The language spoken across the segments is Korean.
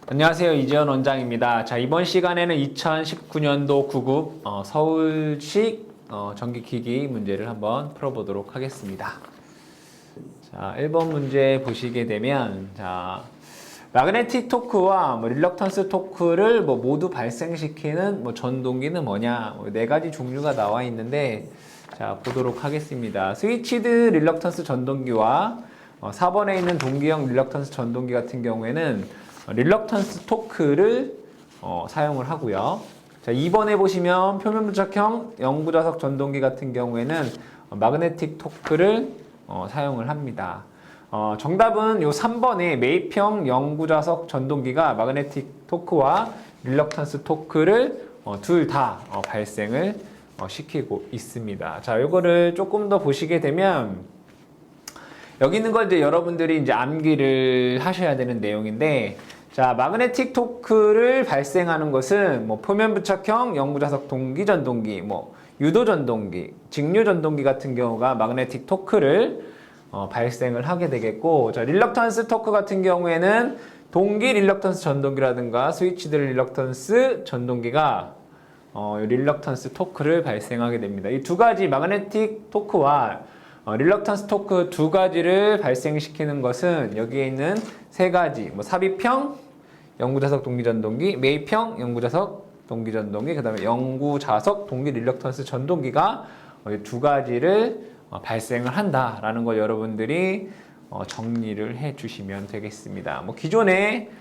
안녕하세요. 이재현 원장입니다. 자, 이번 시간에는 2019년도 9급 서울시 전기기기 문제를 한번 풀어보도록 하겠습니다. 자, 1번 문제 보시게 되면, 자, 마그네틱 토크와 릴럭턴스 토크를 모두 발생시키는 전동기는 뭐냐? 네 가지 종류가 나와 있는데, 자, 보도록 하겠습니다. 스위치드 릴럭턴스 전동기와 4번에 있는 동기형 릴럭턴스 전동기 같은 경우에는 릴럭턴스 토크를 사용을 하고요. 자, 2번에 보시면 표면부착형 영구자석 전동기 같은 경우에는 마그네틱 토크를 사용을 합니다. 정답은 요 3번의 매입형 영구자석 전동기가 마그네틱 토크와 릴럭턴스 토크를 둘 다 발생을 시키고 있습니다. 자, 요거를 조금 더 보시게 되면 여기 있는 걸 이제 여러분들이 이제 암기를 하셔야 되는 내용인데, 자, 마그네틱 토크를 발생하는 것은 표면 부착형 영구자석 동기 전동기, 유도 전동기, 직류 전동기 같은 경우가 마그네틱 토크를 발생을 하게 되겠고, 자, 릴럭턴스 토크 같은 경우에는 동기 릴럭턴스 전동기라든가 스위치드 릴럭턴스 전동기가 릴럭턴스 토크를 발생하게 됩니다. 이 두 가지 마그네틱 토크와 릴럭턴스 토크 두 가지를 발생시키는 것은 여기에 있는 세 가지, 삽입형 영구자석 동기전동기, 매입형 영구자석 동기전동기, 그 다음에 영구자석 동기 릴럭턴스 전동기가 두 가지를 발생을 한다라는 걸 여러분들이 정리를 해 주시면 되겠습니다. 기존에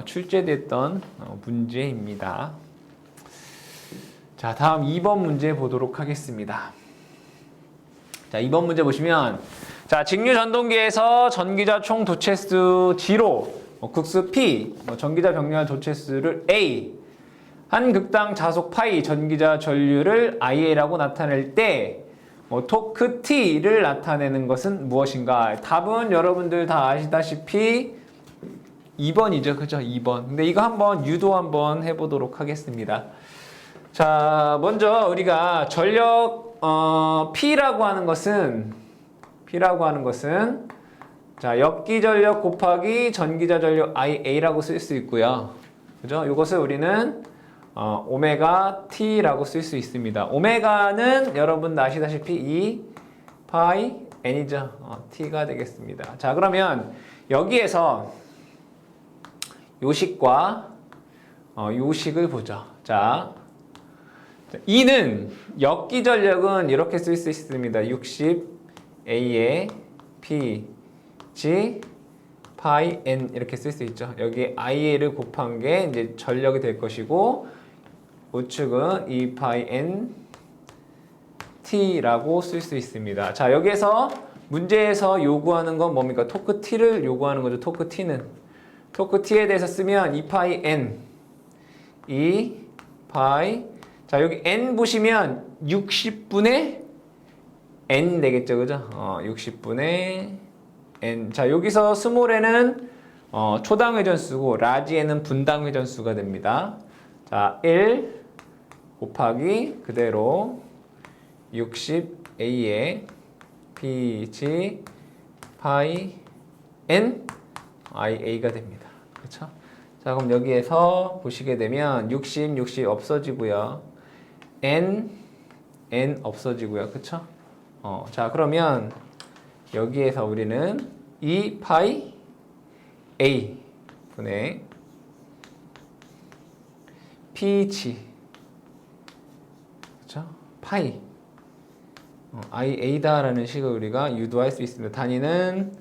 출제됐던 문제입니다. 자, 다음 2번 문제 보도록 하겠습니다. 자, 2번 문제 보시면, 자, 직류 전동기에서 전기자 총 도체수 G로 극수 P, 전기자 병렬 도체수를 A, 한 극당 자속 파이 전기자 전류를 IA라고 나타낼 때 토크 T를 나타내는 것은 무엇인가? 답은 여러분들 다 아시다시피 2번이죠. 그죠? 2번. 근데 이거 한번 유도 한번 해보도록 하겠습니다. 자, 먼저 우리가 전력 P라고 하는 것은 자, 역기 전력 곱하기 전기자 전력 IA라고 쓸 수 있고요. 그죠? 이것을 우리는 오메가 T라고 쓸 수 있습니다. 오메가는 여러분 아시다시피 2 파이 N이죠. T가 되겠습니다. 자, 그러면 여기에서 요식과 요식을 보죠. 자, E는 역기 전력은 이렇게 쓸 수 있습니다. 60 A에 P G 파이 N 이렇게 쓸 수 있죠. 여기 IA를 곱한 게 이제 전력이 될 것이고, 우측은 2 파이 N T라고 쓸 수 있습니다. 자, 여기에서 문제에서 요구하는 건 뭡니까? 토크 T를 요구하는 거죠. 토크 T는. 토크 T에 대해서 쓰면 2 파이 N 2 파이, 자, 여기 N 보시면 60분의 N 되겠죠. 그죠? 60분의 N. 자, 여기서 스몰 n은 초당 회전수고 라지 n은 분당 회전수가 됩니다. 자, 1 곱하기 그대로 60A에 PG 파이 N IA가 됩니다. 그렇죠? 자, 그럼 여기에서 보시게 되면 60 없어지고요. N 없어지고요. 그렇죠? 자, 그러면 여기에서 우리는 2 파이 A 분의 PG, 그렇죠? 파이 IA다라는 식을 우리가 유도할 수 있습니다. 단위는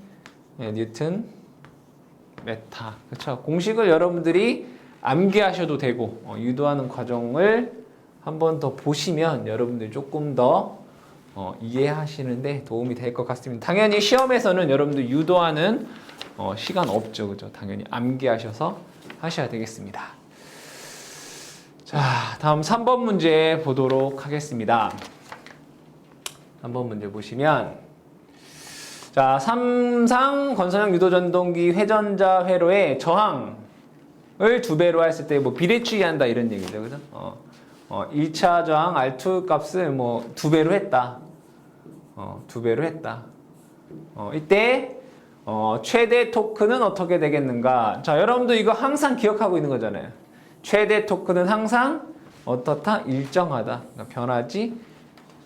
뉴튼 메타. 그렇죠? 공식을 여러분들이 암기하셔도 되고 유도하는 과정을 한 번 더 보시면 여러분들이 조금 더 이해하시는데 도움이 될 것 같습니다. 당연히 시험에서는 여러분들 유도하는 시간 없죠. 그죠? 당연히 암기하셔서 하셔야 되겠습니다. 자, 다음 3번 문제 보도록 하겠습니다. 3번 문제 보시면, 자, 삼상 건선형 유도전동기 회전자 회로의 저항을 2배로 했을 때 비례주의한다 이런 얘기죠. 그죠? 1차 저항 R2 값을 2배로 했다. 2배로 했다. 이때 최대 토크는 어떻게 되겠는가? 자, 여러분도 이거 항상 기억하고 있는 거잖아요. 최대 토크는 항상 어떻다? 일정하다. 그러니까 변하지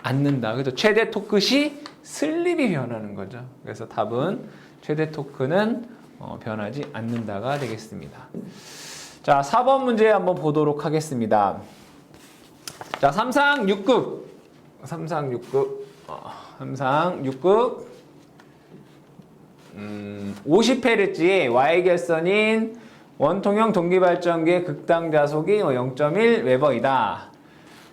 않는다. 그래서 최대 토크 시 슬립이 변하는 거죠. 그래서 답은 최대 토크는 변하지 않는다가 되겠습니다. 자, 4번 문제 한번 보도록 하겠습니다. 자, 삼상육극. 삼상육극. 50Hz의 Y결선인 원통형 동기발전기의 극당자속이 0.1웨버이다.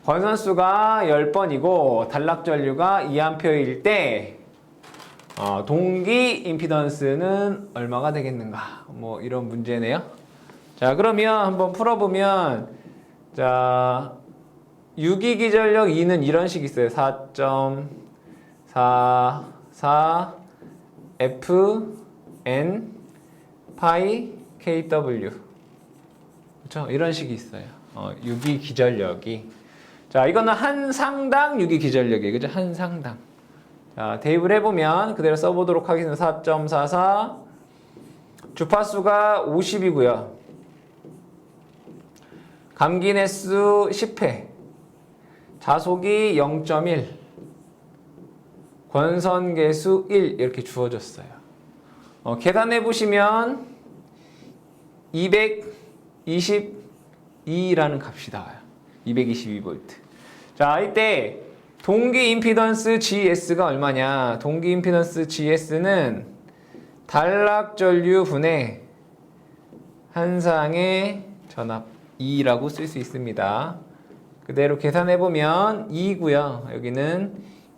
권선수가 10번이고 단락전류가 2A일 때 동기 임피던스는 얼마가 되겠는가? 뭐 이런 문제네요. 자, 그러면 한번 풀어보면 자, 유기기전력 2는 이런 식이 있어요. 4.44 FN 파이 KW. 그렇죠? 이런 식이 있어요. 유기기전력이. 자, 이거는 한 상당 유기기전력이에요. 그죠? 한 상당. 자, 대입을 해보면 그대로 써보도록 하겠습니다. 4.44 주파수가 50이고요. 감기내수 10회. 자속이 0.1. 권선계수 1 이렇게 주어졌어요. 계산해 보시면 222라는 값이 나와요. 222V. 자, 이때 동기 임피던스 GS가 얼마냐? 동기 임피던스 GS는 단락전류 분의 한상의 전압 2라고 쓸 수 있습니다. 그대로 계산해 보면 2고요. 여기는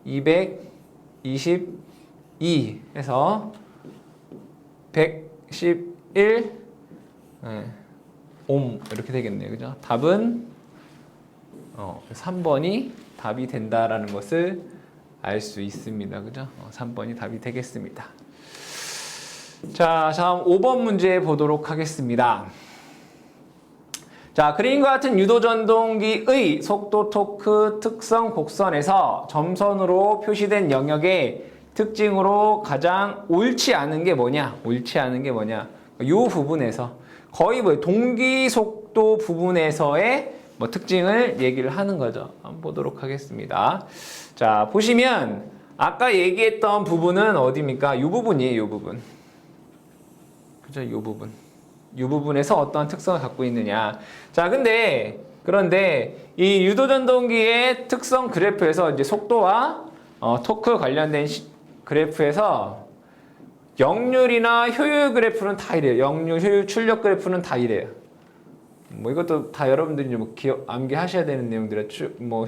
222 해서 111 옴 이렇게 되겠네요. 그죠? 답은 3번이 답이 된다라는 것을 알 수 있습니다. 그죠? 3번이 답이 되겠습니다. 자, 다음 5번 문제 보도록 하겠습니다. 자, 그림과 같은 유도전동기의 속도 토크 특성 곡선에서 점선으로 표시된 영역의 특징으로 가장 옳지 않은 게 뭐냐? 옳지 않은 게 뭐냐? 이 부분에서 거의 뭐 동기 속도 부분에서의 뭐 특징을 얘기를 하는 거죠. 한번 보도록 하겠습니다. 자, 보시면 아까 얘기했던 부분은 어디입니까? 이 부분이에요. 이 부분. 그죠? 이 부분. 이 부분에서 어떠한 특성을 갖고 있느냐. 자, 그런데 이 유도전동기의 특성 그래프에서 이제 속도와 토크 관련된 그래프에서 역률이나 효율 그래프는 다 이래요. 역률, 효율, 출력 그래프는 다 이래요. 뭐 이것도 다 여러분들이 뭐 암기하셔야 되는 내용들이에요. 뭐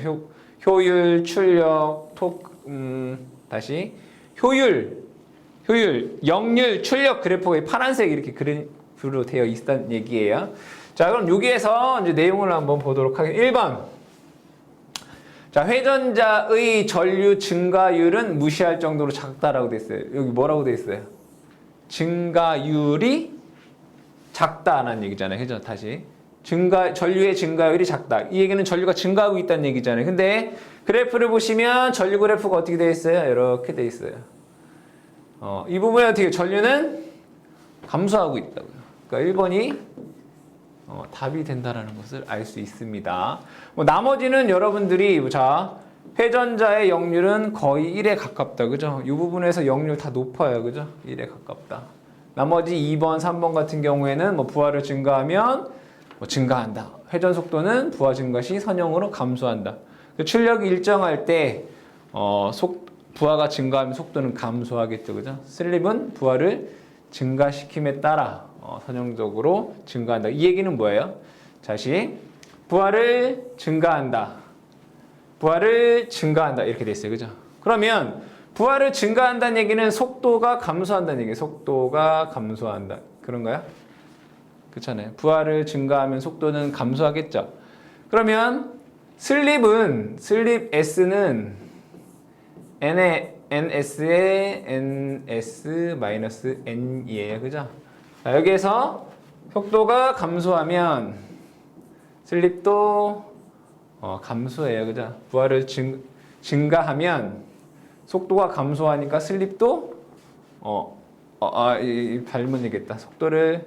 효율, 출력, 토크, 다시 효율, 역률, 출력 그래프가 파란색 이렇게 그래프로 되어 있다는 얘기예요. 자, 그럼 여기에서 이제 내용을 한번 보도록 하겠습니다. 1번. 자, 회전자의 전류 증가율은 무시할 정도로 작다라고 돼 있어요. 여기 뭐라고 돼 있어요? 증가율이 작다라는 얘기잖아요. 그죠? 다시. 전류의 증가율이 작다. 이 얘기는 전류가 증가하고 있다는 얘기잖아요. 근데 그래프를 보시면 전류 그래프가 어떻게 되어 있어요? 이렇게 되어 있어요. 이 부분에 어떻게 전류는 감소하고 있다고요. 그러니까 1번이 답이 된다라는 것을 알 수 있습니다. 뭐 나머지는 여러분들이 자, 회전자의 역률은 거의 1에 가깝다. 그죠? 이 부분에서 역률 다 높아요. 그죠? 1에 가깝다. 나머지 2번, 3번 같은 경우에는 뭐 부하를 증가하면 뭐 증가한다. 회전 속도는 부하 증가 시 선형으로 감소한다. 출력이 일정할 때 부하가 증가하면 속도는 감소하겠죠. 그죠? 슬립은 부하를 증가시킴에 따라 선형적으로 증가한다. 이 얘기는 뭐예요? 다시 부하를 증가한다. 부하를 증가한다. 이렇게 돼 있어요. 그죠? 그러면 부하를 증가한다는 얘기는 속도가 감소한다는 얘기예요. 속도가 감소한다. 그런가요? 그렇잖아요. 부하를 증가하면 속도는 감소하겠죠. 그러면 슬립 S는 NS의 NS-N이에요. 그죠? 자, 여기에서 속도가 감소하면 슬립도 감소해요. 그죠? 부하를 증가하면 속도가 감소하니까 슬립도 잘못 얘기했다. 속도를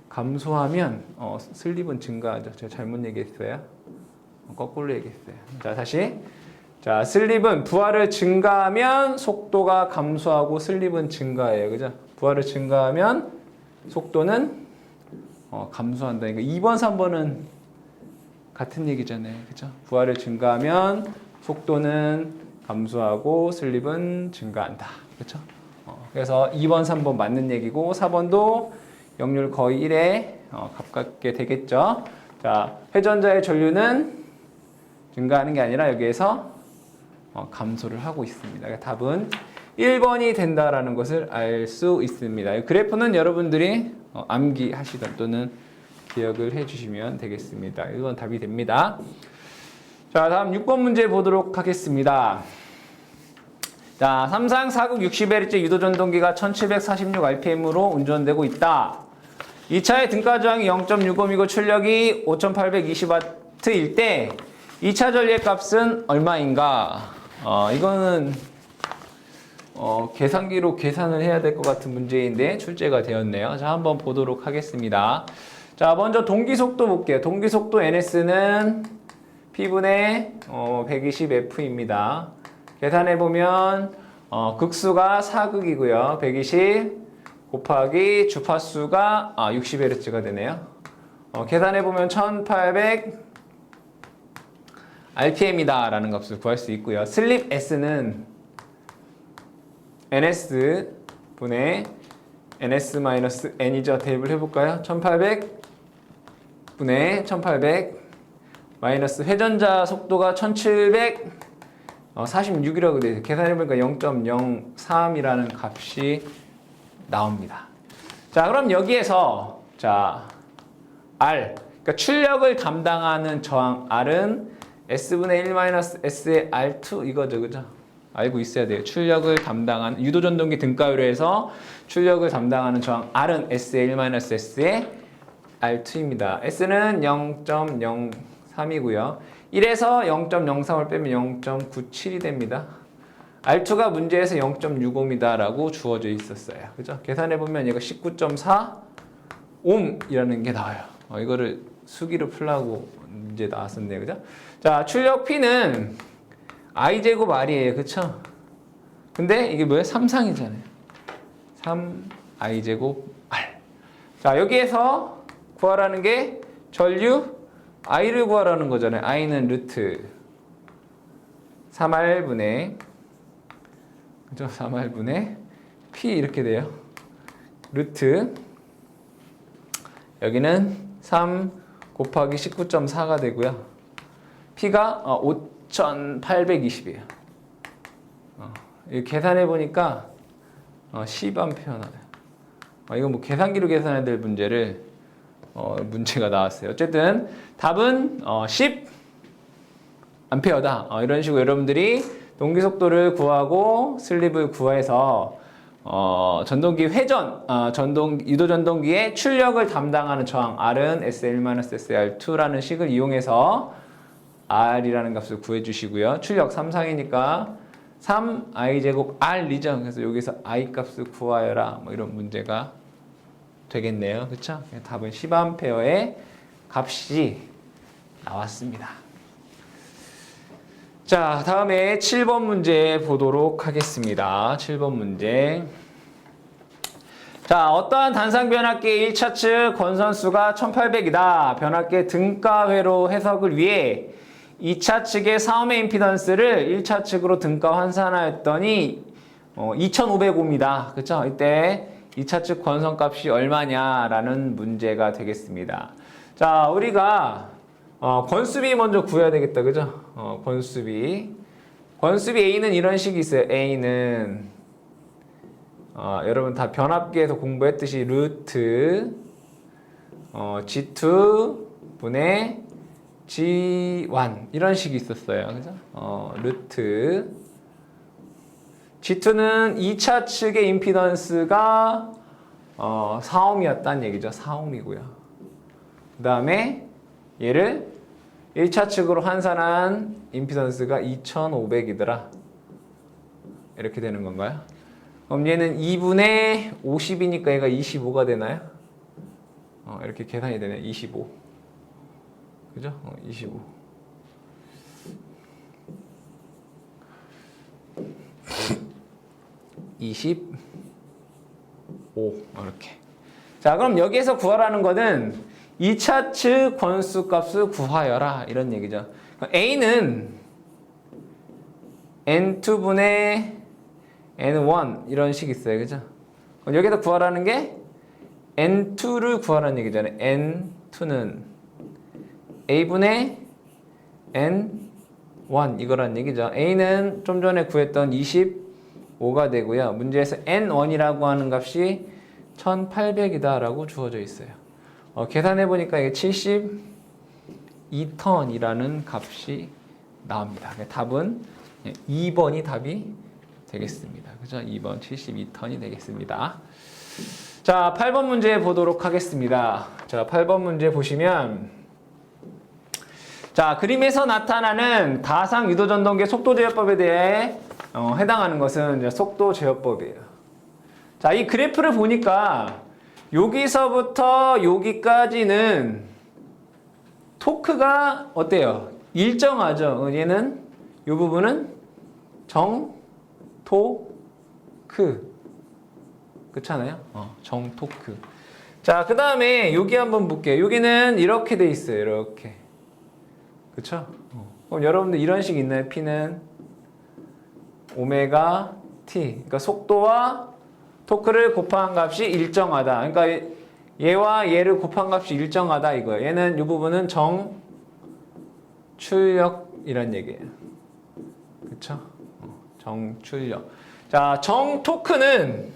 감소하면 슬립은 증가하죠. 제가 잘못 얘기했어요. 거꾸로 얘기했어요. 자, 다시. 자, 슬립은 부하를 증가하면 속도가 감소하고 슬립은 증가해요. 그죠? 부하를 증가하면 속도는 감소한다. 그러니까 2번, 3번은 같은 얘기잖아요. 그죠? 부하를 증가하면 속도는 감소하고 슬립은 증가한다. 그렇죠? 그래서 2번, 3번 맞는 얘기고 4번도 역률 거의 1에 가깝게 되겠죠. 자, 회전자의 전류는 증가하는 게 아니라 여기에서 감소를 하고 있습니다. 그러니까 답은 1번이 된다라는 것을 알 수 있습니다. 이 그래프는 여러분들이 암기하시던 또는 기억을 해주시면 되겠습니다. 1번 답이 됩니다. 자, 다음 6번 문제 보도록 하겠습니다. 자, 삼상 4국 60Hz 유도전동기가 1746rpm으로 운전되고 있다. 이 차의 등가 저항이 0.65이고 출력이 5820W일 때 2차 전류의 값은 얼마인가? 이거는 계산기로 계산을 해야 될 것 같은 문제인데 출제가 되었네요. 자, 한번 보도록 하겠습니다. 자, 먼저 동기속도 볼게요. 동기속도 NS는 P분의 120F입니다. 계산해보면 극수가 4극이고요. 120 곱하기 주파수가 60Hz가 되네요. 계산해보면 1800 RPM이다 라는 값을 구할 수 있고요. 슬립 S는 NS 분의 NS-N이죠. 대입을 해볼까요? 1800 분의 1800 마이너스 회전자 속도가 1746이라고 되어 있어요. 계산해보니까 0.03이라는 값이 나옵니다. 자, 그럼 여기에서 자 R, 그러니까 출력을 담당하는 저항 R은 S분의 1-S의 R2 이거죠. 그죠? 알고 있어야 돼요. 출력을 담당하는 유도전동기 등가율에서 출력을 담당하는 저항 R은 S의 1-S의 R2입니다. S는 0.03이고요. 1에서 0.03을 빼면 0.97이 됩니다. R2가 문제에서 0.65입니다. 라고 주어져 있었어요. 그죠? 계산해보면 얘가 19.4옴이라는 게 나와요. 이거를 수기로 풀라고 문제 나왔었네요. 그죠? 자, 출력 P는 I제곱 R이에요. 그쵸? 근데 이게 뭐예요? 3상이잖아요. 3I제곱 R. 자, 여기에서 구하라는 게 전류 I를 구하라는 거잖아요. I는 루트 3R분의 그죠? 3R분의 P 이렇게 돼요. 루트 여기는 3 곱하기 19.4가 되고요. P가 5820이에요. 계산해 보니까 10A 나와요. 이거 뭐 계산기로 계산해야 될 문제를 문제가 나왔어요. 어쨌든 답은 10A다. 이런 식으로 여러분들이 동기 속도를 구하고 슬립을 구해서 전동기 회전, 유도 전동기의 출력을 담당하는 저항 R은 SL-SR2라는 식을 이용해서 R이라는 값을 구해주시고요. 출력 3상이니까 3i제곱 R이죠. 그래서 여기서 I 값을 구하여라. 뭐 이런 문제가 되겠네요. 그렇죠? 답은 10A의 값이 나왔습니다. 자, 다음에 7번 문제 보도록 하겠습니다. 7번 문제. 자, 어떠한 단상 변압기의 1차 측 권선수가 1800이다. 변압기의 등가회로 해석을 위해 2차 측의 4옴의 임피던스를 1차 측으로 등가 환산하였더니 2500옴이다. 그쵸? 이때 2차 측 권선값이 얼마냐라는 문제가 되겠습니다. 자, 우리가 권수비 먼저 구해야 되겠다. 그죠? 권수비. 권수비 A는 이런 식이 있어요. A는 여러분 다 변압기에서 공부했듯이 루트 G2 분의 G1 이런 식이 있었어요. 그죠? 루트 G2는 2차 측의 임피던스가 4옴이었다는 얘기죠. 4옴이고요. 그 다음에 얘를 1차 측으로 환산한 임피던스가 2500이더라. 이렇게 되는 건가요? 그럼 얘는 2분의 50이니까 얘가 25가 되나요? 이렇게 계산이 되네. 25. 그죠? 25. 이렇게. 자, 그럼 여기에서 구하라는 거는 2차 측 권수값을 구하여라 이런 얘기죠. A는 N2분의 N1 이런 식이 있어요. 그죠? 그럼 여기서 구하라는 게 N2를 구하라는 얘기잖아요. N2는 A분의 N1 이거란 얘기죠. A는 좀 전에 구했던 25가 되고요. 문제에서 N1이라고 하는 값이 1800이다 라고 주어져 있어요. 계산해보니까 이게 72턴이라는 값이 나옵니다. 답은 2번이 답이 되겠습니다. 그죠? 2번 72턴이 되겠습니다. 자, 8번 문제 보도록 하겠습니다. 자, 8번 문제 보시면 자, 그림에서 나타나는 다상 유도전동기의 속도제어법에 대해 해당하는 것은 이제 속도제어법이에요. 자, 이 그래프를 보니까 여기서부터 여기까지는 토크가 어때요? 일정하죠. 얘는 이 부분은 정토크. 그렇잖아요? 정토크. 자, 그 다음에 여기 한번 볼게요. 여기는 이렇게 돼 있어요. 이렇게. 그쵸? 그럼 여러분들 이런 식 있나요? P는 오메가 T. 그러니까 속도와 토크를 곱한 값이 일정하다. 그러니까 얘와 얘를 곱한 값이 일정하다 이거예요. 얘는 이 부분은 정출력이란 얘기예요. 그쵸? 정출력. 자, 정토크는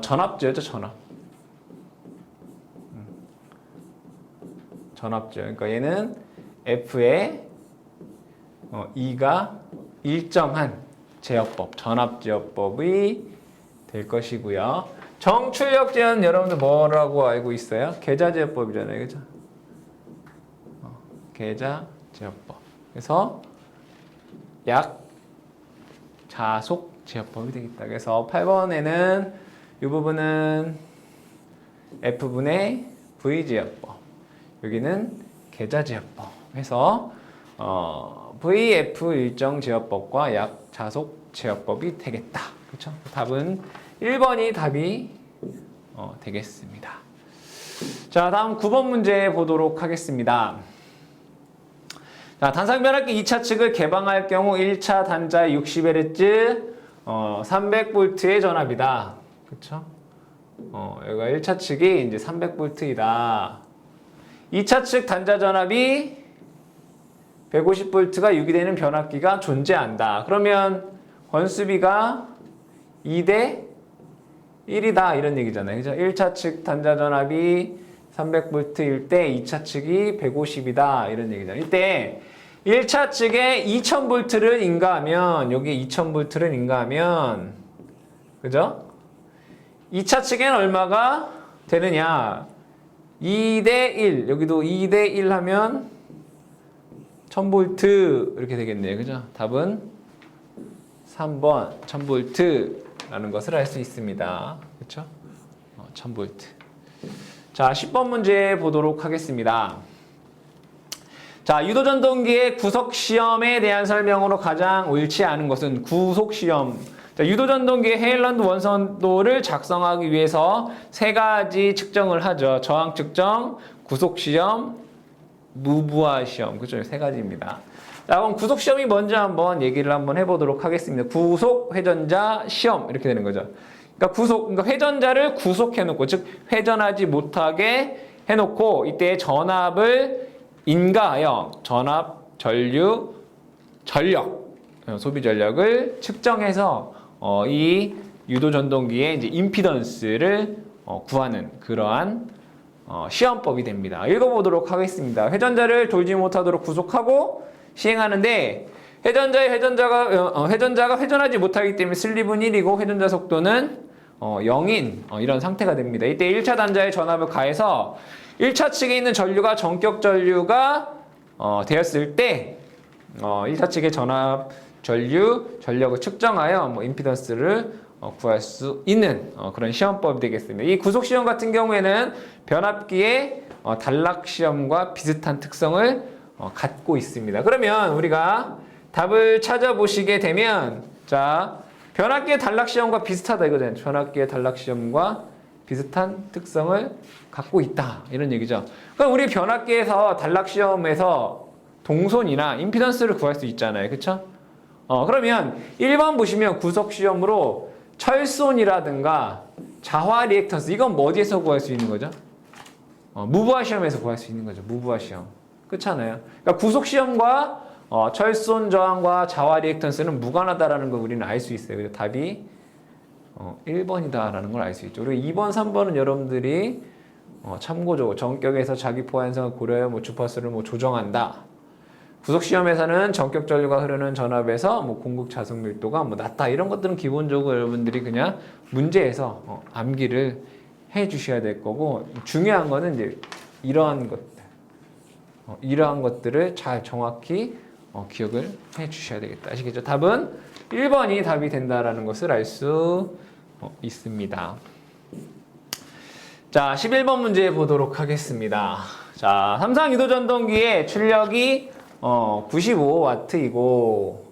전압제죠, 전압. 전압제. 그러니까 얘는 F의 E가 일정한 제어법, 전압제어법이 될 것이고요. 정출력제는 여러분들 뭐라고 알고 있어요? 계좌제어법이잖아요, 그죠? 계좌제어법. 그래서 약자속제어법이 되겠다. 그래서 8번에는 이 부분은 F분의 V제어법. 여기는 계좌제어법. 해서 VF 일정 제어법과 약자속 제어법이 되겠다. 그렇죠? 답은 1번이 답이 되겠습니다. 자, 다음 9번 문제 보도록 하겠습니다. 자, 단상변압기 2차 측을 개방할 경우 1차 단자의 60Hz 300V의 전압이다. 그렇죠? 여기가 1차 측이 이제 300V이다. 2차 측 단자 전압이 150V가 유기되는 변압기가 존재한다. 그러면 권수비가 2대 1이다 이런 얘기잖아요. 그죠? 1차 측 단자 전압이 300V일 때 2차 측이 150이다 이런 얘기잖아요. 이때 1차 측에 2000V를 인가하면 여기 2000V를 인가하면 그죠? 2차 측에는 얼마가 되느냐? 2대 1 여기도 2대 1 하면 1000V 이렇게 되겠네요. 그죠? 답은 3번 1000V라는 것을 알 수 있습니다. 그렇죠? 1000V. 자, 10번 문제 보도록 하겠습니다. 자, 유도전동기의 구속시험에 대한 설명으로 가장 옳지 않은 것은 구속시험. 자, 유도전동기의 헤일런드 원선도를 작성하기 위해서 세 가지 측정을 하죠. 저항 측정, 구속시험, 무부하 시험. 그죠? 세 가지입니다. 자, 그럼 구속시험이 뭔지 한번 얘기를 한번 해보도록 하겠습니다. 구속회전자 시험. 이렇게 되는 거죠. 그러니까 회전자를 구속해놓고, 즉, 회전하지 못하게 해놓고, 이때 전압을 인가하여 전압, 전류, 전력, 소비 전력을 측정해서, 이 유도전동기의 이제 임피던스를 구하는 그러한 시험법이 됩니다. 읽어보도록 하겠습니다. 회전자를 돌지 못하도록 구속하고 시행하는데 회전자가 회전하지 못하기 때문에 슬립은 1이고 회전자 속도는 0인 이런 상태가 됩니다. 이때 1차 단자의 전압을 가해서 1차 측에 있는 전류가 전격 전류가 되었을 때 1차 측의 전압, 전류, 전력을 측정하여 임피던스를 구할 수 있는 그런 시험법이 되겠습니다. 이 구속시험 같은 경우에는 변압기의 단락시험과 비슷한 특성을 갖고 있습니다. 그러면 우리가 답을 찾아보시게 되면 자, 변압기의 단락시험과 비슷하다 이거잖아요. 변압기의 단락시험과 비슷한 특성을 갖고 있다 이런 얘기죠. 그럼 우리 변압기에서 단락시험에서 동손이나 임피던스를 구할 수 있잖아요. 그렇죠? 그러면 1번 보시면 구속시험으로 철손이라든가 자화 리액턴스 이건 뭐 어디에서 구할 수 있는 거죠? 무브화 시험에서 구할 수 있는 거죠. 무브화 시험. 그렇잖아요. 그러니까 구속시험과 철손 저항과 자화 리액턴스는 무관하다라는 걸 우리는 알 수 있어요. 그래서 답이 1번이다라는 걸 알 수 있죠. 그리고 2번, 3번은 여러분들이 참고적으로 전격에서 자기 포화 현상을 고려해 주파수를 조정한다. 구속시험에서는 전격 전류가 흐르는 전압에서 공급 자석 밀도가 낮다. 이런 것들은 기본적으로 여러분들이 그냥 문제에서 암기를 해 주셔야 될 거고, 중요한 거는 이제 이러한 것들을 잘 정확히 기억을 해 주셔야 되겠다. 아시겠죠? 답은 1번이 답이 된다라는 것을 알 수 있습니다. 자, 11번 문제 보도록 하겠습니다. 자, 삼성 유도 전동기의 출력이 95W이고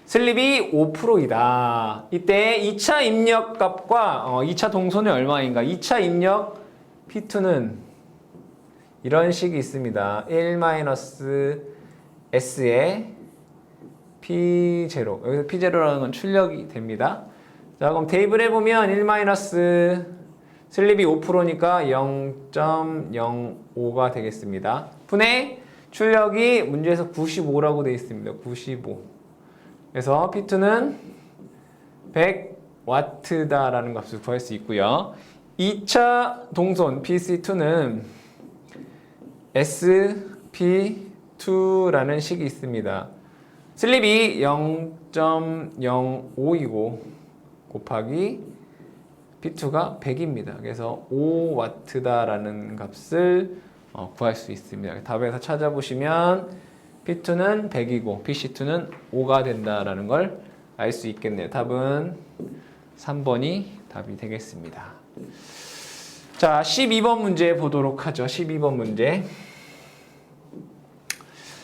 슬립이 5%이다. 이때 2차 입력 값과 2차 동선이 얼마인가? 2차 입력 P2는 이런 식이 있습니다. 1-S의 P0. 여기서 P0라는 건 출력이 됩니다. 자, 그럼 대입을 해보면 1- 슬립이 5%니까 0.05가 되겠습니다. 분의 출력이 문제에서 95라고 되어 있습니다. 95. 그래서 P2는 100W다라는 값을 구할 수 있고요. 2차 동선 PC2는 SP2라는 식이 있습니다. 슬립이 0.05이고 곱하기 P2가 100입니다. 그래서 5W다라는 값을 구할 수 있습니다. 답에서 찾아보시면 P2는 100이고 PC2는 5가 된다라는 걸 알 수 있겠네요. 답은 3번이 답이 되겠습니다. 자, 12번 문제 보도록 하죠. 12번 문제.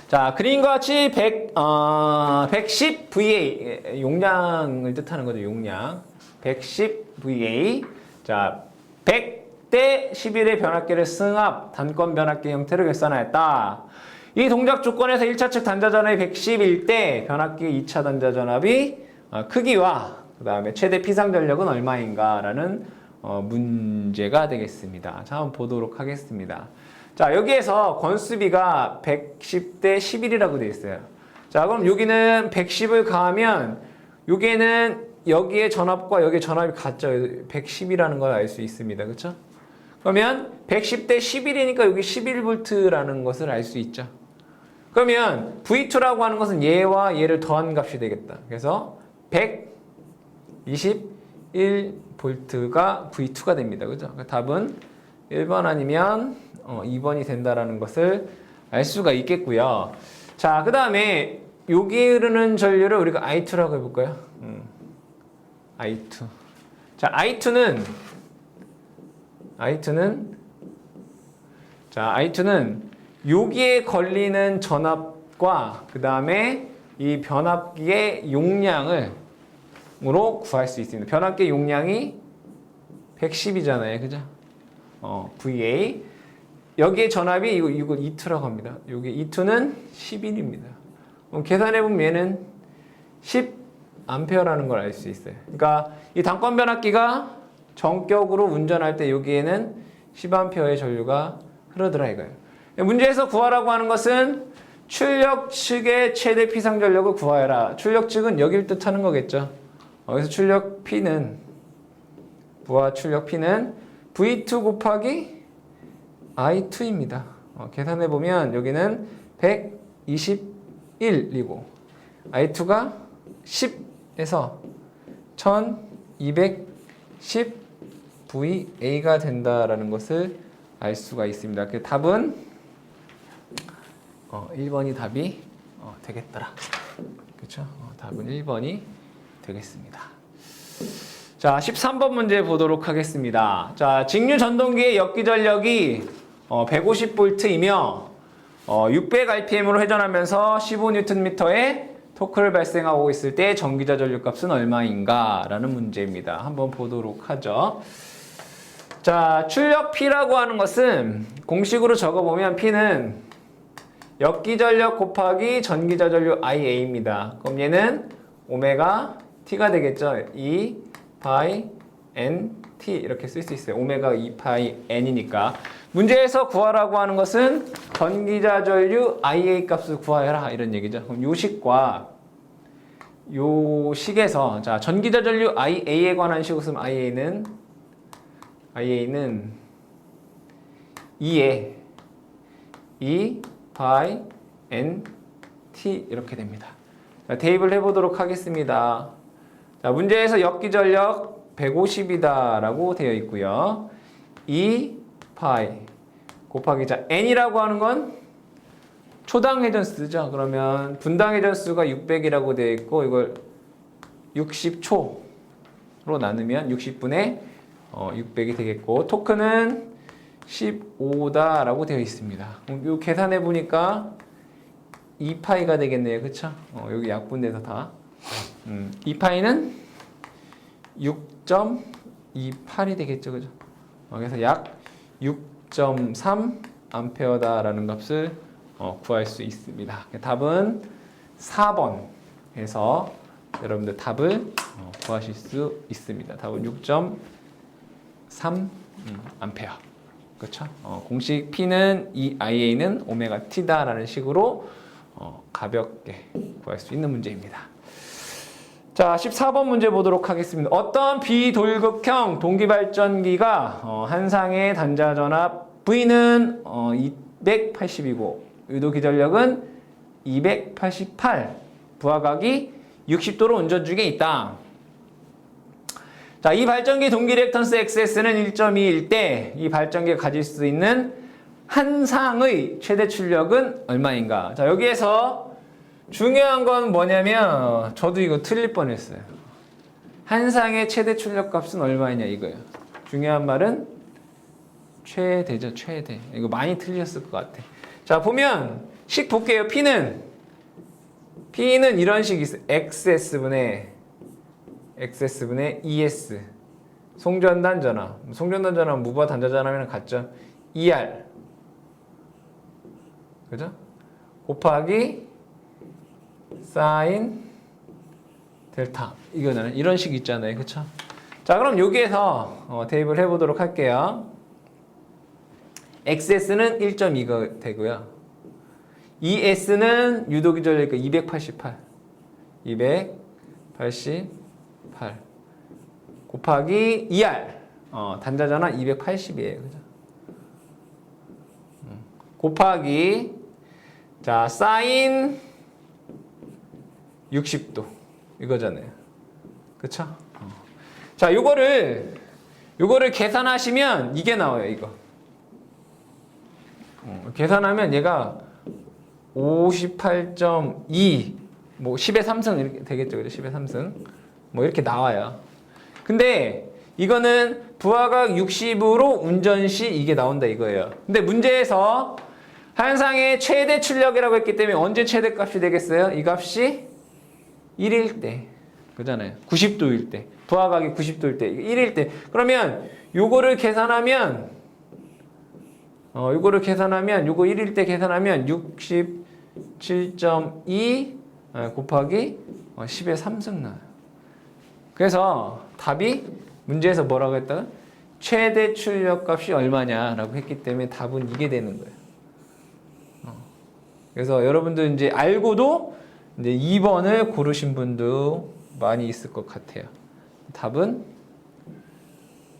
자, 그림과 같이 110VA 용량을 뜻하는 거죠. 용량 110VA. 자, 100대 11의 변압기를 승합 단권 변압기 형태로 결산하였다. 이 동작 조건에서 1차 측 단자 전압이 110일 때 변압기 2차 단자 전압이 크기와 그 다음에 최대 피상 전력은 얼마인가라는 문제가 되겠습니다. 자, 한번 보도록 하겠습니다. 자, 여기에서 건수비가 110대 11이라고 되어 있어요. 자, 그럼 여기는 110을 가하면 여기에는 여기에 전압과 여기에 전압이 같죠. 110이라는 걸 알 수 있습니다. 그렇죠? 그러면 110대 11이니까 여기 11V라는 것을 알 수 있죠. 그러면 V2라고 하는 것은 얘와 얘를 더한 값이 되겠다. 그래서 121V가 V2가 됩니다. 그죠? 답은 1번 아니면 2번이 된다라는 것을 알 수가 있겠고요. 자, 그 다음에 여기 흐르는 전류를 우리가 I2라고 해볼까요? I2. 자, I2는 여기에 걸리는 전압과 그 다음에 이 변압기의 용량으로 구할 수 있습니다. 변압기의 용량이 110이잖아요. 그죠? VA. 여기에 전압이 이거 E2라고 합니다. 여기 E2는 11입니다. 그럼 계산해보면 얘는 10A라는 걸 알 수 있어요. 그러니까 이 단권 변압기가 전격으로 운전할 때 여기에는 10A의 전류가 흐르더라 이거예요. 문제에서 구하라고 하는 것은 출력 측의 최대 피상 전력을 구하여라. 출력 측은 여기를 뜻하는 거겠죠. 그래서 출력 P는 부하 출력 P는 V2 곱하기 I2입니다. 계산해보면 여기는 121이고 I2가 10에서 1210VA가 된다라는 것을 알 수가 있습니다. 그 답은 1번이 답이 되겠더라. 그렇죠? 답은 1번이 되겠습니다. 자, 13번 문제 보도록 하겠습니다. 자, 직류 전동기의 역기 전력이 150V이며 600rpm으로 회전하면서 15Nm의 토크를 발생하고 있을 때 전기자 전류값은 얼마인가? 라는 문제입니다. 한번 보도록 하죠. 자, 출력 P라고 하는 것은 공식으로 적어보면 P는 역기 전력 곱하기 전기자 전류 IA입니다. 그럼 얘는 오메가 T가 되겠죠. 2 파이 N T 이렇게 쓸 수 있어요. 오메가 2 파이 N이니까. 문제에서 구하라고 하는 것은 전기자 전류 IA 값을 구하여라 이런 얘기죠. 그럼 요 식과 요 식에서 자, 전기자 전류 IA에 관한 식을 쓰면 IA는 2에 2 파이 N T 이렇게 됩니다. 자, 대입을 해보도록 하겠습니다. 자, 문제에서 역기 전력 150이다 라고 되어 있고요. 2 파이 곱하기 자 n이라고 하는 건 초당 회전수죠. 그러면 분당 회전수가 600이라고 되어 있고 이걸 60초로 나누면 60분의 600이 되겠고 토크는 15다라고 되어 있습니다. 이 계산해 보니까 2파이가 되겠네요. 그쵸? 여기 약분돼서 다 2파이는 6.28이 되겠죠. 그죠? 그래서 약 6.3 암페어다라는 값을 구할 수 있습니다. 답은 4번 해서 여러분들 답을 구하실 수 있습니다. 답은 6.3 암페어. 그렇죠? 공식 P는 이 IA는 오메가 T다라는 식으로 가볍게 구할 수 있는 문제입니다. 자, 14번 문제 보도록 하겠습니다. 어떤 비돌극형 동기발전기가 한상의 단자전압 V는 280이고 유도기전력은 288, 부하각이 60도로 운전 중에 있다. 자, 이 발전기 동기 리액턴스 XS는 1.2일 때 이 발전기가 가질 수 있는 한상의 최대 출력은 얼마인가? 자, 여기에서 중요한 건 뭐냐면 저도 이거 틀릴 뻔했어요. 한상의 최대 출력 값은 얼마이냐 이거예요. 중요한 말은 최대죠, 최대. 이거 많이 틀렸을 것 같아. 자, 보면 식 볼게요. P는 이런 식이 있어요. XS분의 ES. 송전단 전압. 송전단 전압 무바 단자 전압이랑 같죠. ER. 그죠? 곱하기 사인 델타. 이거는 이런 식 있잖아요. 그쵸? 자, 그럼 여기에서 대입을 해보도록 할게요. XS는 1.2가 되고요. ES는 유도기전력이니까 288 곱하기 ER 단자전압 280이에요. 그죠? 곱하기 자 사인 60도 이거잖아요. 그쵸? 자, 요거를 계산하시면 이게 나와요. 이거 계산하면 얘가 58.2 뭐 10의 3승 이렇게 되겠죠. 그죠? 10의 3승 뭐 이렇게 나와요. 근데 이거는 부하각 60으로 운전 시 이게 나온다 이거예요. 근데 문제에서 한상의 최대 출력이라고 했기 때문에 언제 최대값이 되겠어요? 이 값이 1일 때. 그잖아요. 90도일 때. 부하각이 90도일 때. 1일 때. 그러면 요거를 계산하면 요거 1일 때 계산하면 67.2 곱하기 10의 3승 나와요. 그래서 답이 문제에서 뭐라고 했다가 최대 출력 값이 얼마냐라고 했기 때문에 답은 이게 되는 거예요. 그래서 여러분들 이제 알고도 이제 2번을 고르신 분도 많이 있을 것 같아요. 답은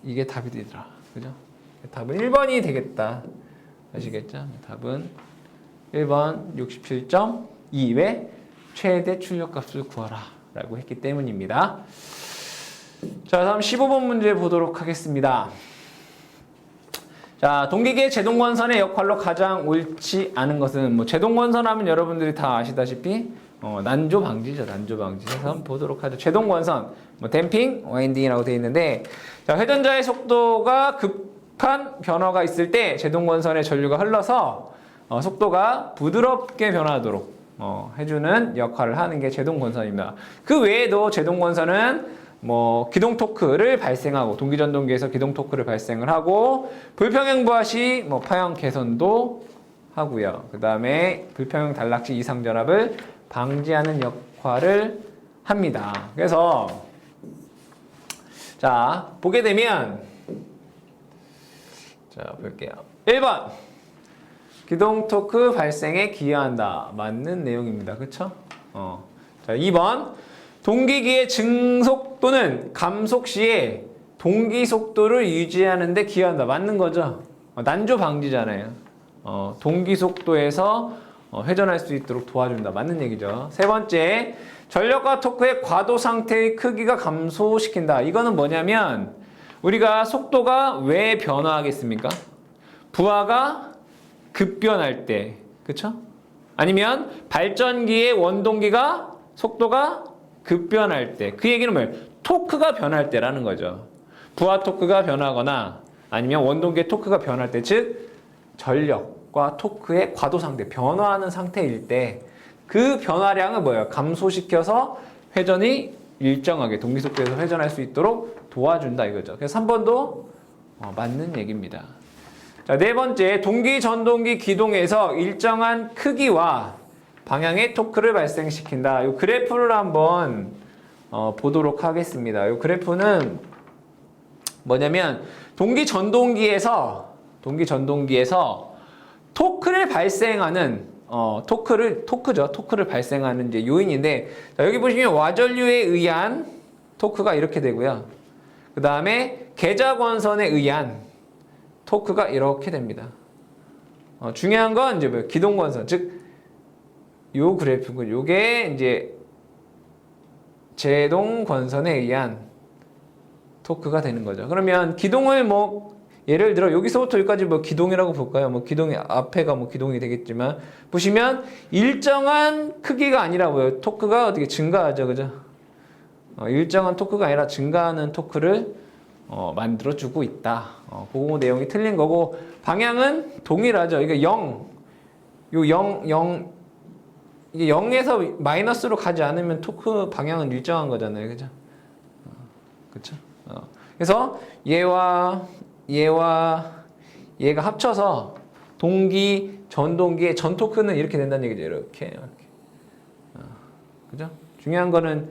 이게 답이 되더라. 그죠? 답은 1번이 되겠다. 아시겠죠? 답은 1번 67.2의 최대 출력 값을 구하라 라고 했기 때문입니다. 자, 다음 15번 문제 보도록 하겠습니다. 자, 동기계의 제동건선의 역할로 가장 옳지 않은 것은 제동건선 하면 여러분들이 다 아시다시피 난조 방지죠. 난조 방지. 그래서 한번 보도록 하죠. 제동 권선, 뭐 댐핑, 와인딩이라고 되어 있는데, 자, 회전자의 속도가 급한 변화가 있을 때 제동 권선의 전류가 흘러서 속도가 부드럽게 변화하도록 해주는 역할을 하는 게 제동 권선입니다. 그 외에도 제동 권선은 뭐 기동 토크를 발생하고 동기 전동기에서 기동 토크를 발생을 하고 불평형 부하 시 뭐 파형 개선도 하고요. 그 다음에 불평형 단락지 이상 전압을 방지하는 역할을 합니다. 그래서 자 보게 되면 자 볼게요. 1번 기동 토크 발생에 기여한다. 맞는 내용입니다. 그쵸? 자 2번 동기기의 증속 또는 감속 시에 동기 속도를 유지하는 데 기여한다. 맞는 거죠? 난조 방지잖아요. 동기 속도에서 회전할 수 있도록 도와준다. 맞는 얘기죠. 세 번째, 전력과 토크의 과도 상태의 크기가 감소시킨다. 이거는 뭐냐면 우리가 속도가 왜 변화하겠습니까? 부하가 급변할 때, 그쵸? 아니면 발전기의 원동기가 속도가 급변할 때, 그 얘기는 뭐예요? 토크가 변할 때라는 거죠. 부하 토크가 변하거나 아니면 원동기의 토크가 변할 때, 즉 전력과 토크의 과도 상태, 변화하는 상태일 때 그 변화량은 뭐예요? 감소시켜서 회전이 일정하게 동기 속도에서 회전할 수 있도록 도와준다 이거죠. 그래서 3번도 맞는 얘기입니다. 자, 네 번째, 동기 전동기 기동에서 일정한 크기와 방향의 토크를 발생시킨다. 이 그래프를 한번 보도록 하겠습니다. 이 그래프는 뭐냐면 동기 전동기에서 토크를 발생하는 토크를 발생하는 이제 요인인데, 자, 여기 보시면 와전류에 의한 토크가 이렇게 되고요. 그 다음에 계좌권선에 의한 토크가 이렇게 됩니다. 중요한 건 이제 뭐예요? 기동권선, 즉 요 그래프고 요게 이제 제동권선에 의한 토크가 되는 거죠. 그러면 기동을 뭐 예를 들어 여기서부터 여기까지 뭐 기동이라고 볼까요? 뭐 기동이 앞에가 뭐 기동이 되겠지만 보시면 일정한 크기가 아니라고요. 토크가 어떻게 증가하죠, 그죠? 일정한 토크가 아니라 증가하는 토크를 만들어주고 있다. 그 내용이 틀린 거고 방향은 동일하죠. 이게 0, 이게 0에서 마이너스로 가지 않으면 토크 방향은 일정한 거잖아요, 그죠? 그렇죠? 그래서 얘와 얘가 합쳐서 동기, 전동기의 전토크는 이렇게 된다는 얘기죠. 이렇게. 그죠? 중요한 거는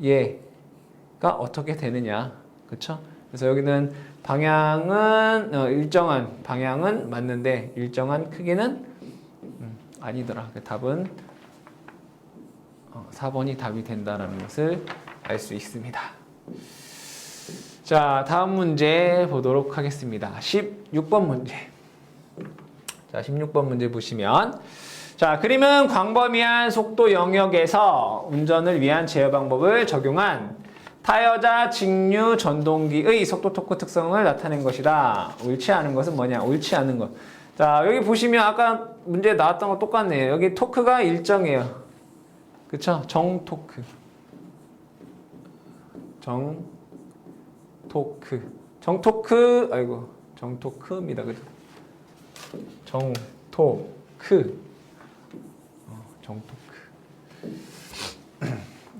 얘가 어떻게 되느냐. 그쵸? 그래서 여기는 방향은, 일정한 방향은 맞는데, 일정한 크기는 아니더라. 답은 4번이 답이 된다는 것을 알 수 있습니다. 자, 다음 문제 보도록 하겠습니다. 16번 문제. 자, 16번 문제 보시면, 자, 그림은 광범위한 속도 영역에서 운전을 위한 제어 방법을 적용한 타여자 직류 전동기의 속도 토크 특성을 나타낸 것이다. 옳지 않은 것은 뭐냐? 옳지 않은 것. 자, 여기 보시면 아까 문제 나왔던 거 똑같네요. 여기 토크가 일정해요. 그쵸? 정토크. 정토크입니다. 그죠? 정토크.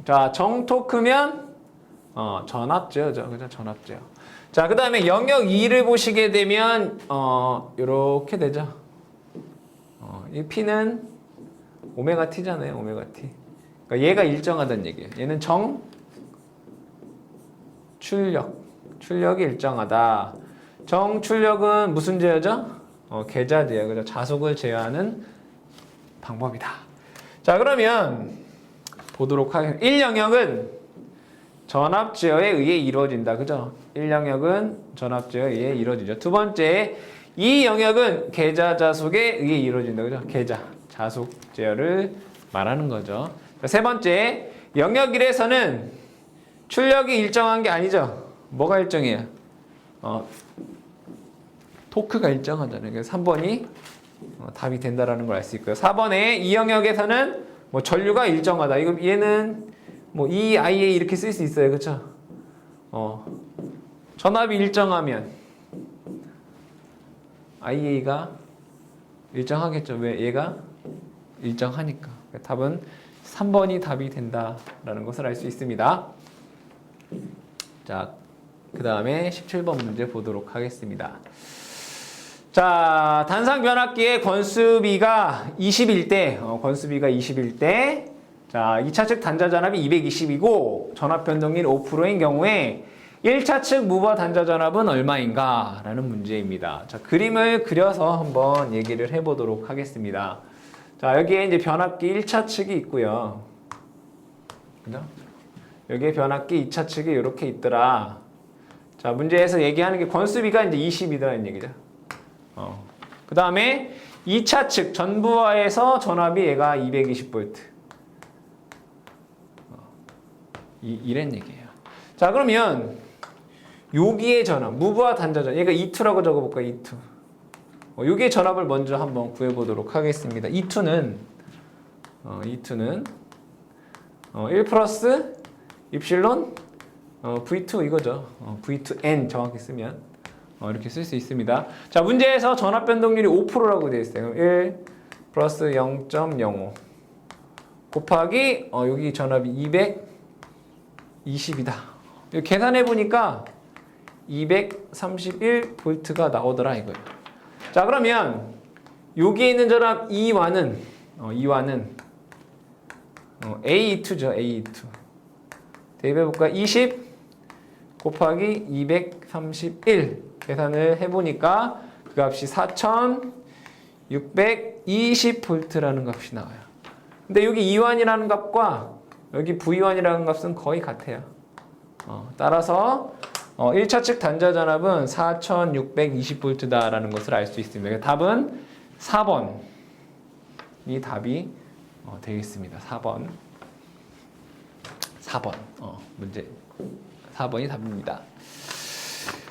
자, 정토크면 전압제어죠. 그죠? 전압제어. 자, 그 다음에 영역 2를 보시게 되면 요렇게 되죠. 이 P는 오메가 T잖아요. 오메가 T. 그러니까 얘가 일정하다는 얘기예요. 얘는 출력이 일정하다. 정출력은 무슨 제어죠? 계좌 제어. 그죠? 자속을 제어하는 방법이다. 자, 그러면 보도록 하겠습니다. 1영역은 전압 제어에 의해 이루어진다. 그죠? 1영역은 전압 제어에 의해 이루어지죠. 두 번째, 2영역은 계좌 자속에 의해 이루어진다. 그죠? 계좌 자속 제어를 말하는 거죠. 세 번째, 영역 1에서는 출력이 일정한 게 아니죠. 뭐가 일정해요? 토크가 일정하잖아요. 그래서 3번이 답이 된다라는 걸 알 수 있고요. 4번에 이 영역에서는 뭐 전류가 일정하다. 이거 얘는 뭐 EIA 이렇게 쓸 수 있어요. 그쵸? 전압이 일정하면 IA가 일정하겠죠. 왜? 얘가 일정하니까. 답은 3번이 답이 된다라는 것을 알 수 있습니다. 자, 그 다음에 17번 문제 보도록 하겠습니다. 자, 단상 변압기의 권수비가 20일 때, 자, 2차 측 단자 전압이 220이고 전압 변동률 5%인 경우에 1차 측 무바 단자 전압은 얼마인가? 라는 문제입니다. 자, 그림을 그려서 한번 얘기를 해보도록 하겠습니다. 자, 여기에 이제 변압기 1차 측이 있고요. 그죠? 여기에 변압기 2차 측이 이렇게 있더라. 자, 문제에서 얘기하는 게 권수비가 이제 20이더라는 얘기죠. 그 다음에 2차 측 전부하에서 전압이 얘가 220V. 이런 얘기예요. 자, 그러면 여기에 전압, 무부하 단자 전압, 얘가 E2라고 적어볼까? E2. 여기에 전압을 먼저 한번 구해보도록 하겠습니다. E2는 1 플러스 입실론 V2 이거죠. V2N 정확히 쓰면 이렇게 쓸 수 있습니다. 자, 문제에서 전압 변동률이 5%라고 되어 있어요. 1 플러스 0.05 곱하기 여기 전압이 220이다. 계산해 보니까 231V가 나오더라 이거예요. 자, 그러면 여기에 있는 전압 E와는 A2죠. A2 대입해 볼까? 20 곱하기 231 계산을 해보니까 그 값이 4620V라는 값이 나와요. 근데 여기 E1이라는 값과 여기 V1이라는 값은 거의 같아요. 따라서 1차 측 단자 전압은 4620V다라는 것을 알 수 있습니다. 답은 4번이 답이 되겠습니다. 4번 문제 4번이 답입니다.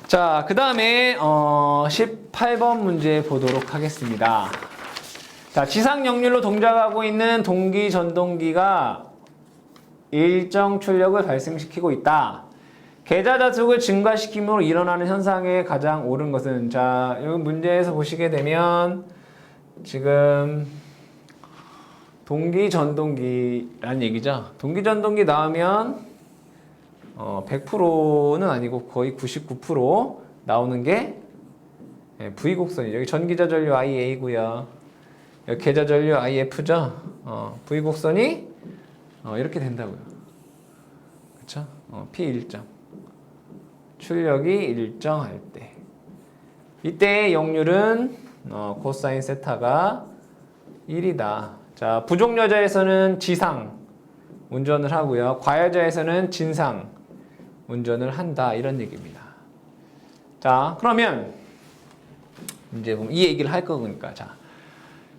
자, 그 다음에 18번 문제 보도록 하겠습니다. 자, 지상 역률로 동작하고 있는 동기 전동기가 일정 출력을 발생시키고 있다. 계좌 자속을 증가시킴으로 일어나는 현상에 가장 옳은 것은, 자, 여기 문제에서 보시게 되면 지금 동기 전동기라는 얘기죠. 동기 전동기 나오면 100%는 아니고 거의 99% 나오는 게 V 곡선이죠. 여기 전기자 전류 IA고요. 여기 계좌 전류 IF죠. V 곡선이 이렇게 된다고요. 그렇죠? P 일정. 출력이 일정할 때. 이때의 역률은 코사인 세타가 1이다. 자, 부족여자에서는 지상 운전을 하고요. 과여자에서는 진상 운전을 한다. 이런 얘기입니다. 자, 그러면 이제 이 얘기를 할 거니까. 자,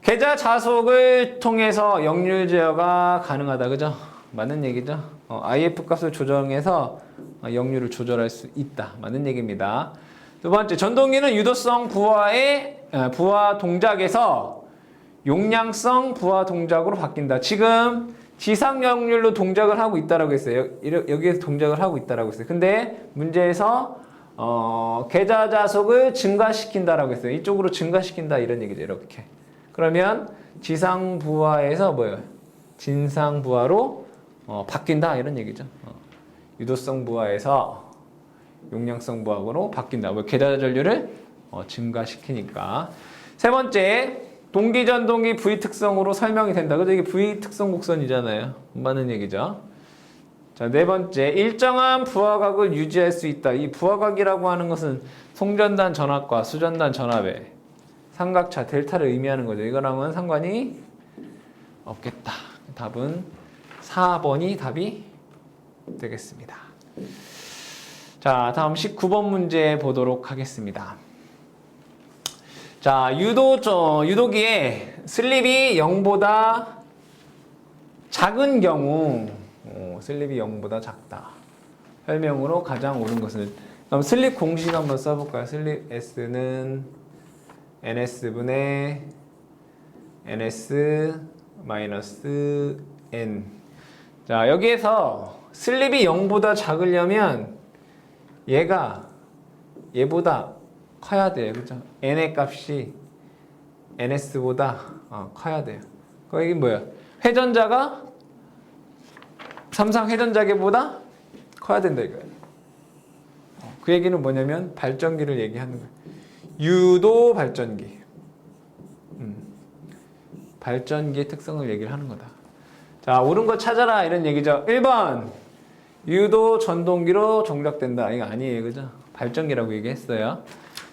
계좌 자속을 통해서 역률 제어가 가능하다. 그죠? 맞는 얘기죠? IF 값을 조정해서 역률을 조절할 수 있다. 맞는 얘기입니다. 두 번째, 전동기는 유도성 부하 동작에서 용량성 부하 동작으로 바뀐다. 지금 지상 역률로 동작을 하고 있다라고 했어요. 여기에서 동작을 하고 있다라고 했어요. 근데 문제에서 계좌 자속을 증가시킨다라고 했어요. 이쪽으로 증가시킨다 이런 얘기죠. 이렇게. 그러면 지상 부하에서 뭐예요? 진상 부하로 바뀐다 이런 얘기죠. 유도성 부하에서 용량성 부하로 바뀐다. 뭐 계좌 전류를 증가시키니까. 세 번째, 동기 전동기 V 특성으로 설명이 된다. 그죠? 이게 V 특성 곡선이잖아요. 맞는 얘기죠. 자, 네 번째, 일정한 부하각을 유지할 수 있다. 이 부하각이라고 하는 것은 송전단 전압과 수전단 전압의 삼각차 델타를 의미하는 거죠. 이거랑은 상관이 없겠다. 답은 4번이 답이 되겠습니다. 자, 다음 19번 문제 보도록 하겠습니다. 자, 유도기에 슬립이 0보다 작은 경우, 슬립이 0보다 작다. 설명으로 가장 옳은 것은, 그럼 슬립 공식 한번 써볼까요? 슬립 S는 NS분의 NS 마이너스 n. 자, 여기에서 슬립이 0보다 작으려면 얘보다 커야 돼요. 그죠? n의 값이 ns보다 커야 돼요. 그 얘기는 뭐야? 회전자가 삼상 회전자계보다 커야 된다 이거예요. 그 얘기는 뭐냐면 발전기를 얘기하는 거예요. 유도 발전기. 발전기의 특성을 얘기를 하는 거다. 자, 옳은 거 찾아라 이런 얘기죠. 1번 유도 전동기로 종작된다. 이거 아니에요. 그죠? 발전기라고 얘기했어요.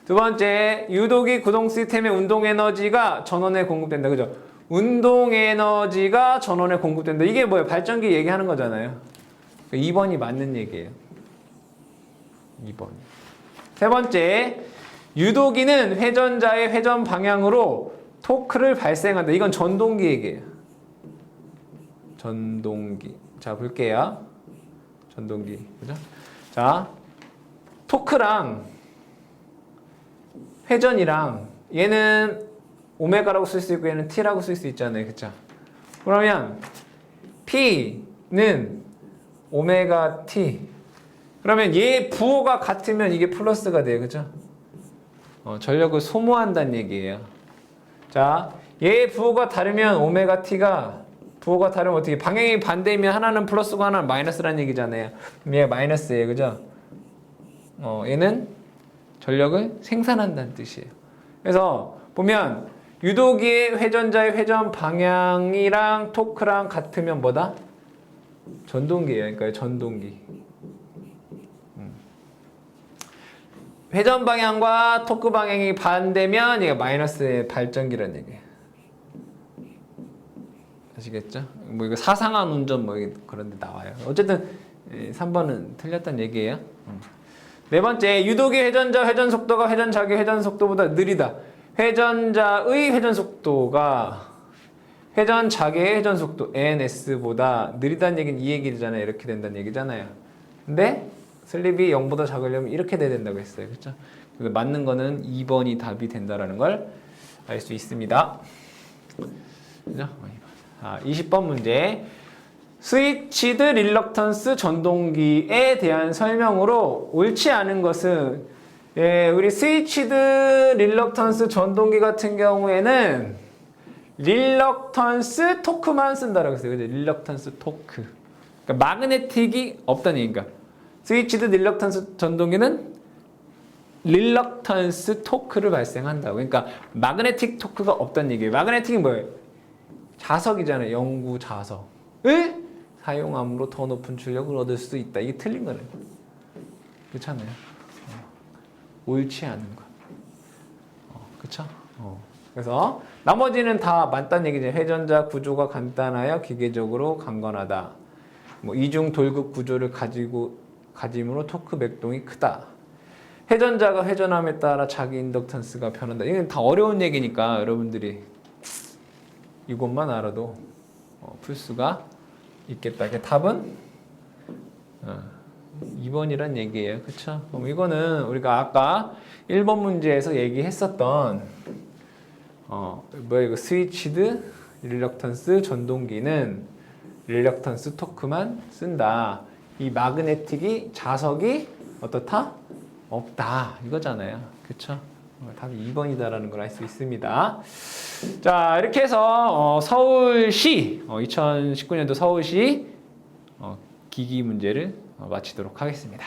두 번째, 유도기 구동 시스템의 운동 에너지가 전원에 공급된다. 그죠? 운동 에너지가 전원에 공급된다. 이게 뭐예요? 발전기 얘기하는 거잖아요. 2번이 맞는 얘기예요. 2번. 세 번째, 유도기는 회전자의 회전 방향으로 토크를 발생한다. 이건 전동기 얘기예요. 전동기. 자, 볼게요. 전동기. 그죠? 자, 토크랑 회전이랑 얘는 오메가라고 쓸 수 있고 얘는 t라고 쓸 수 있잖아요. 그쵸? 그러면 p는 오메가 t. 그러면 얘 부호가 같으면 이게 플러스가 돼요. 그죠? 전력을 소모한다는 얘기예요. 자, 얘 부호가 다르면 오메가 t가 부호가 다르면 어떻게 방향이 반대이면 하나는 플러스고 하나는 마이너스라는 얘기잖아요. 얘가 마이너스예요. 그죠? 얘는 전력을 생산한다는 뜻이에요. 그래서 보면 유도기의 회전자의 회전 방향이랑 토크랑 같으면 뭐다? 전동기예요. 그러니까 전동기. 회전 방향과 토크 방향이 반대면 얘가 마이너스의 발전기라는 얘기예요. 아시겠죠? 뭐 이거 사상한 운전 뭐 그런 데 나와요. 어쨌든 3번은 틀렸다는 얘기예요. 네 번째, 유도기 회전자 회전 속도가 회전자의 회전 속도보다 느리다. 회전자의 회전 속도가 회전자의 회전 속도 ns보다 느리다는 얘기는 이 얘기잖아요. 이렇게 된다는 얘기잖아요. 근데 슬립이 0보다 작으려면 이렇게 돼야 된다고 했어요. 그렇죠? 그래서 맞는 거는 2번이 답이 된다라는 걸 알 수 있습니다. 그죠? 20번 문제. 스위치드 릴럭턴스 전동기에 대한 설명으로 옳지 않은 것은 우리 스위치드 릴럭턴스 전동기 같은 경우에는 릴럭턴스 토크만 쓴다라고 했어요. 그죠? 릴럭턴스 토크. 그러니까 마그네틱이 없다는 얘기인가. 스위치드 릴럭턴스 전동기는 릴럭턴스 토크를 발생한다고. 그러니까 마그네틱 토크가 없다는 얘기예요. 마그네틱이 뭐예요? 자석이잖아요. 영구 자석을 사용함으로 더 높은 출력을 얻을 수 있다. 이게 틀린 거네요. 그렇잖아요. 옳지 않은 거. 그렇죠? 그래서 나머지는 다 맞다는 얘기죠. 회전자 구조가 간단하여 기계적으로 강건하다. 뭐 이중 돌극 구조를 가짐으로 토크 맥동이 크다. 회전자가 회전함에 따라 자기 인덕턴스가 변한다. 이건 다 어려운 얘기니까 여러분들이 이것만 알아도 풀 수가 있겠다. 답은 2번이란 얘기예요. 그쵸? 그럼 이거는 우리가 아까 1번 문제에서 얘기했었던 이거 스위치드 릴럭턴스 전동기는 릴럭턴스 토크만 쓴다. 이 마그네틱이 자석이 어떻다? 없다. 이거잖아요. 그쵸? 답이 2번이다라는 걸 알 수 있습니다. 자, 이렇게 해서 서울시 2019년도 서울시 기기 문제를 마치도록 하겠습니다.